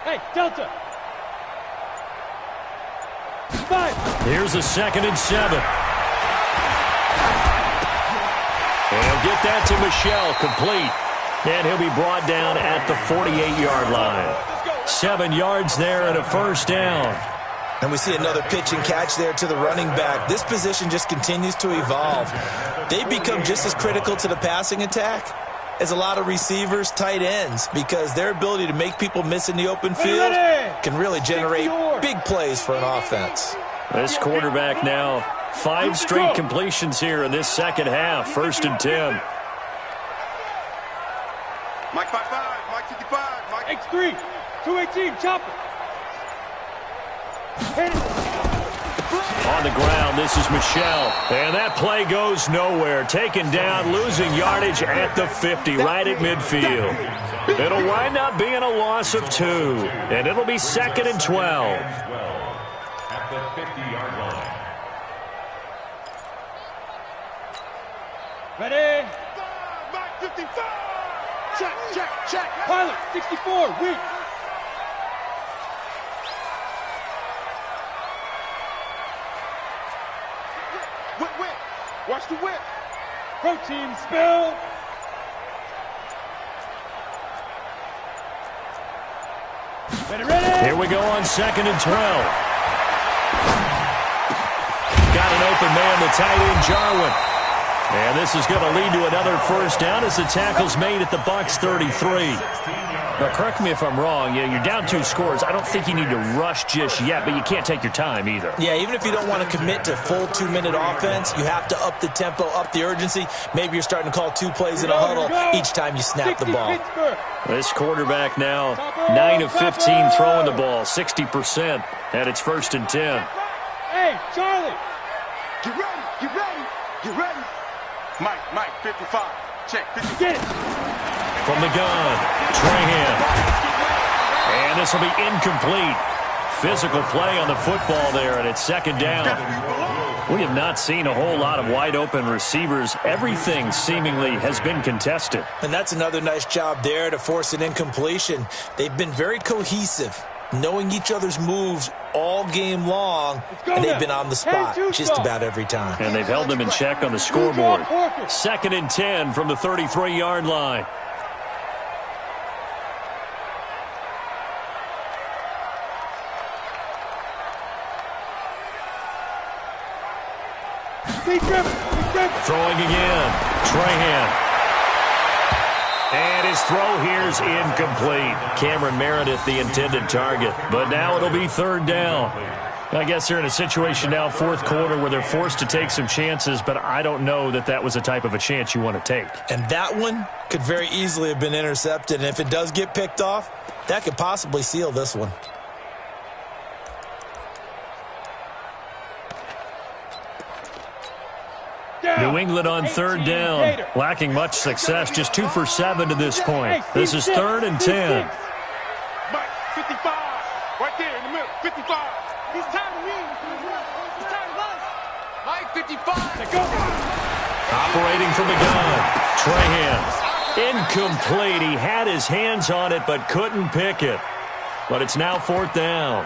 Hey, Delta. Here's a 2nd and 7. And he'll get that to Michelle, complete. And he'll be brought down at the 48-yard line. 7 yards there and a first down. And we see another pitch and catch there to the running back. This position just continues to evolve. They become just as critical to the passing attack is a lot of receivers, tight ends, because their ability to make people miss in the open field can really generate big plays for an offense. This quarterback now 5 straight completions here in this second half. 1st and 10. Mike 5-5, Mike 55, Mike X3, 218, chopper. Hit it. On the ground, this is Michelle. And that play goes nowhere. Taken down, losing yardage at the 50, right at midfield. It'll wind up being a loss of 2. And it'll be 2nd and 12. At the 50-yard line. Ready? Mike 55. Check, check, check. Pilot, 64, weak. Whip. Watch the whip. Protein spill. Ready? Here we go on 2nd and 12. Got an open man, the tight end, Jarwin. And this is going to lead to another 1st down as the tackle's made at the Bucs 33. Now, correct me if I'm wrong. You're down 2 scores. I don't think you need to rush just yet, but you can't take your time either. Yeah, even if you don't want to commit to full 2-minute offense, you have to up the tempo, up the urgency. Maybe you're starting to call 2 plays in a huddle each time you snap the ball. This quarterback now 9 of 15 throwing the ball, 60%, and it's 1st and 10. Hey, Charlie. Get ready, get ready, get ready. Mike 55. Check, 50. Get it. From the gun, Trahan. And this will be incomplete. Physical play on the football there, and it's 2nd down. We have not seen a whole lot of wide-open receivers. Everything seemingly has been contested. And that's another nice job there to force an incompletion. They've been very cohesive, knowing each other's moves all game long, and they've been on the spot just about every time. And they've held them in check on the scoreboard. 2nd and 10 from the 33-yard line. Throwing again. Trahan. And his throw here's incomplete. Cameron Meredith, the intended target. But now it'll be 3rd down. I guess they're in a situation now, 4th quarter, where they're forced to take some chances, but I don't know that that was the type of a chance you want to take. And that one could very easily have been intercepted. And if it does get picked off, that could possibly seal this one. New England on 3rd down, lacking much success, just 2 for 7 to this point. This is 3rd and 10. Mike 55. Right there in the middle, 55. He's tired of me. He's tired of us. Mike 55. Operating from the gun, Trahan. Incomplete. He had his hands on it but couldn't pick it. But it's now 4th down.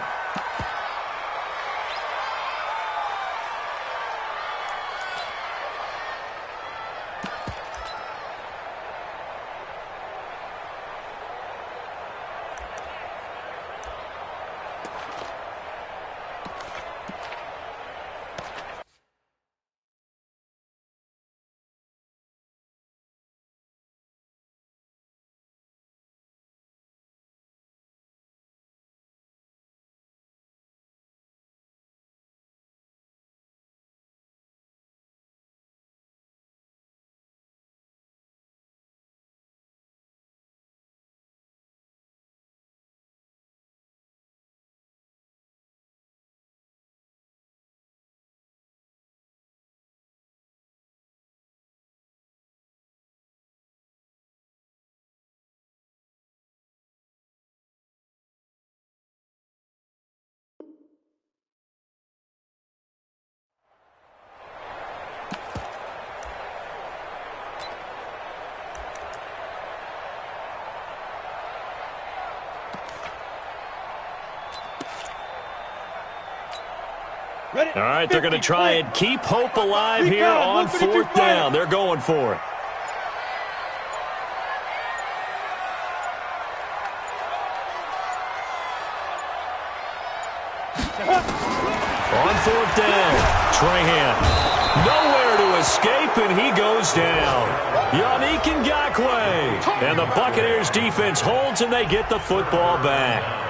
All right, they're going to try and keep hope alive here on 4th down. They're going for it. On 4th down, Trahan nowhere to escape, and he goes down. Yannick Ngakoue. And the Buccaneers defense holds, and they get the football back.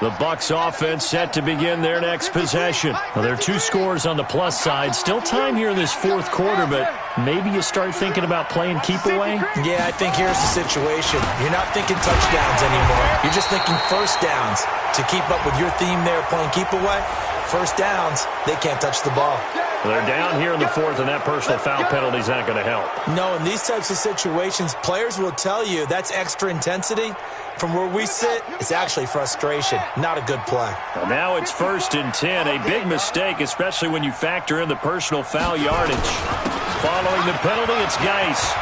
The Bucs offense set to begin their next possession. Well, there are 2 scores on the plus side. Still time here in this fourth quarter, but maybe you start thinking about playing keep away? Yeah, I think here's the situation. You're not thinking touchdowns anymore. You're just thinking first downs. To keep up with your theme there, playing keep away, first downs, they can't touch the ball. Well, they're down here in the fourth, and that personal foul penalty is not going to help. No, in these types of situations, players will tell you that's extra intensity. From where we sit, it's actually frustration. Not a good play. Well, now it's 1st and 10. A big mistake, especially when you factor in the personal foul yardage. Following the penalty, it's Geis.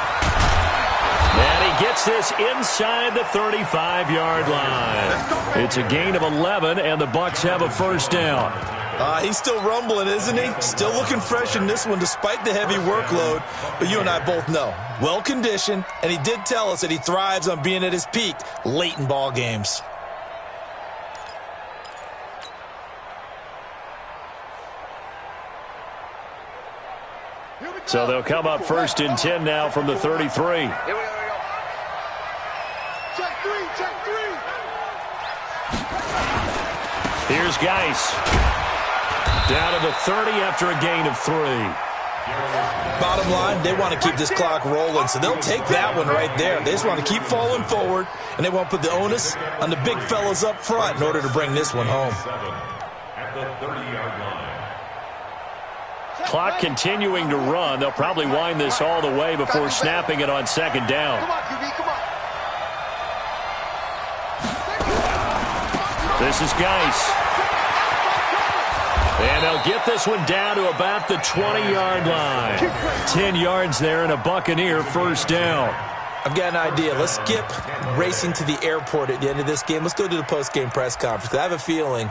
And he gets this inside the 35-yard line. It's a gain of 11, and the Bucs have a first down. He's still rumbling, isn't he? Still looking fresh in this one despite the heavy workload. But you and I both know, well-conditioned, and he did tell us that he thrives on being at his peak late in ball games. So they'll come up 1st and 10 now from the 33. Here we go. Check 3, check 3. Here's Geis. Down to the 30 after a gain of 3. Bottom line, they want to keep this clock rolling, so they'll take that one right there. They just want to keep falling forward, and they want to put the onus on the big fellas up front in order to bring this one home. At the 30-yard line. Clock continuing to run. They'll probably wind this all the way before snapping it on 2nd down. Come on, QB, come on. This is Geis. And they'll get this one down to about the 20-yard line. 10 yards there and a Buccaneer first down. I've got an idea. Let's skip racing to the airport at the end of this game. Let's go to the post-game press conference. I have a feeling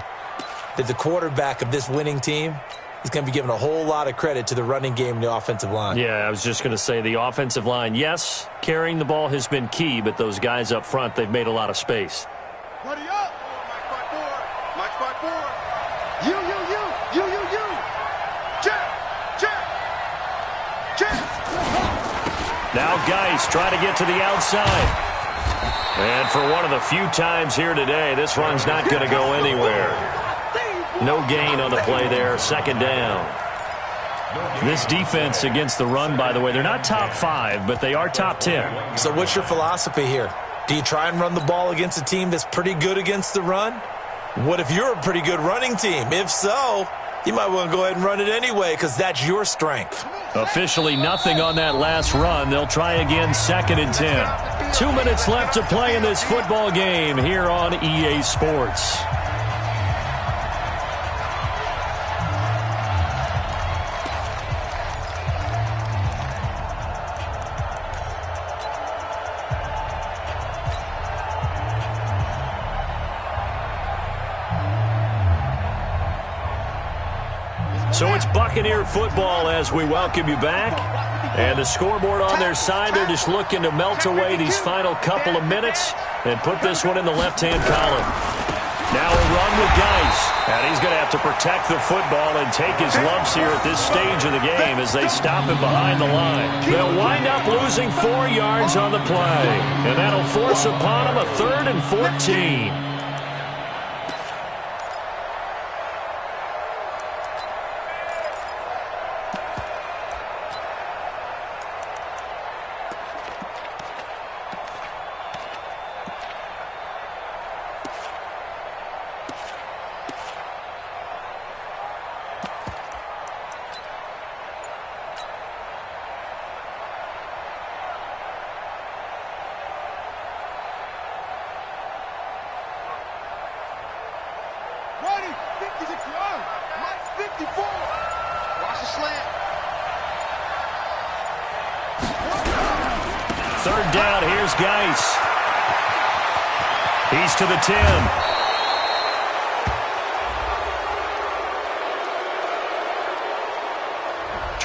that the quarterback of this winning team is going to be given a whole lot of credit to the running game and the offensive line. Yeah, I was just going to say the offensive line, yes, carrying the ball has been key, but those guys up front, they've made a lot of space. Buddy up. Match by 4. You. Check. Now Geis trying to get to the outside. And for one of the few times here today, this run's not going to go anywhere. No gain on the play there, 2nd down. This defense against the run, by the way, they're not top 5, but they are top 10. So what's your philosophy here? Do you try and run the ball against a team that's pretty good against the run? What if you're a pretty good running team? If so, you might want to go ahead and run it anyway because that's your strength. Officially nothing on that last run. They'll try again 2nd and 10. 2 minutes left to play in this football game here on EA Sports. So it's Buccaneer football as we welcome you back. And the scoreboard on their side, they're just looking to melt away these final couple of minutes and put this one in the left-hand column. Now a run with Geis. And he's going to have to protect the football and take his lumps here at this stage of the game as they stop him behind the line. They'll wind up losing 4 yards on the play. And that'll force upon him a 3rd and 14. Third down, here's Geis. He's to the 10.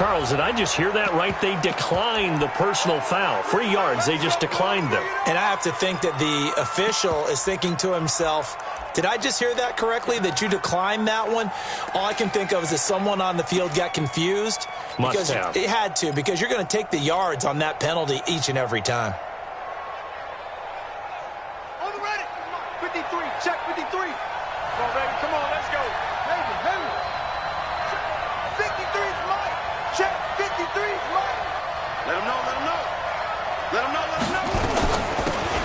Charles, did I just hear that right? They declined the personal foul. 3 yards, they just declined them. And I have to think that the official is thinking to himself, did I just hear that correctly, that you declined that one? All I can think of is that someone on the field got confused. Must have. It had to, because you're going to take the yards on that penalty each and every time. On the ready. 53. Check 53. Come on, baby. Come on, let's go. Baby, baby. 53 is mine. Check 53 is mine. Let him know, let him know. Let him know, let him know.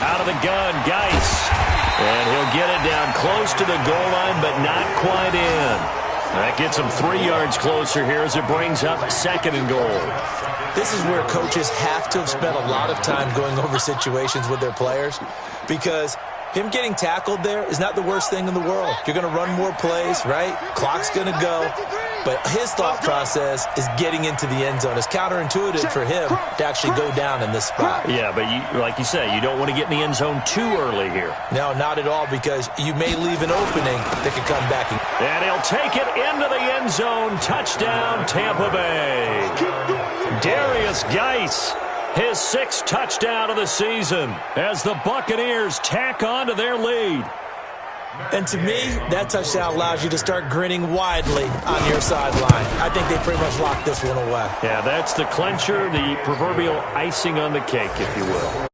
Out of the gun, Geis. And he'll get it down close to the goal line, but not quite in. That gets him 3 yards closer here as it brings up 2nd and goal. This is where coaches have to have spent a lot of time going over situations with their players, because him getting tackled there is not the worst thing in the world. You're going to run more plays, right? Clock's going to go. But his thought process is getting into the end zone. It's counterintuitive for him to actually go down in this spot. Yeah, but like you say, you don't want to get in the end zone too early here. No, not at all, because you may leave an opening that could come back. And he'll take it into the end zone. Touchdown, Tampa Bay. Darius Geis, his 6th touchdown of the season as the Buccaneers tack on to their lead. And to me, that touchdown allows you to start grinning widely on your sideline. I think they pretty much locked this one away. Yeah, that's the clincher, the proverbial icing on the cake, if you will.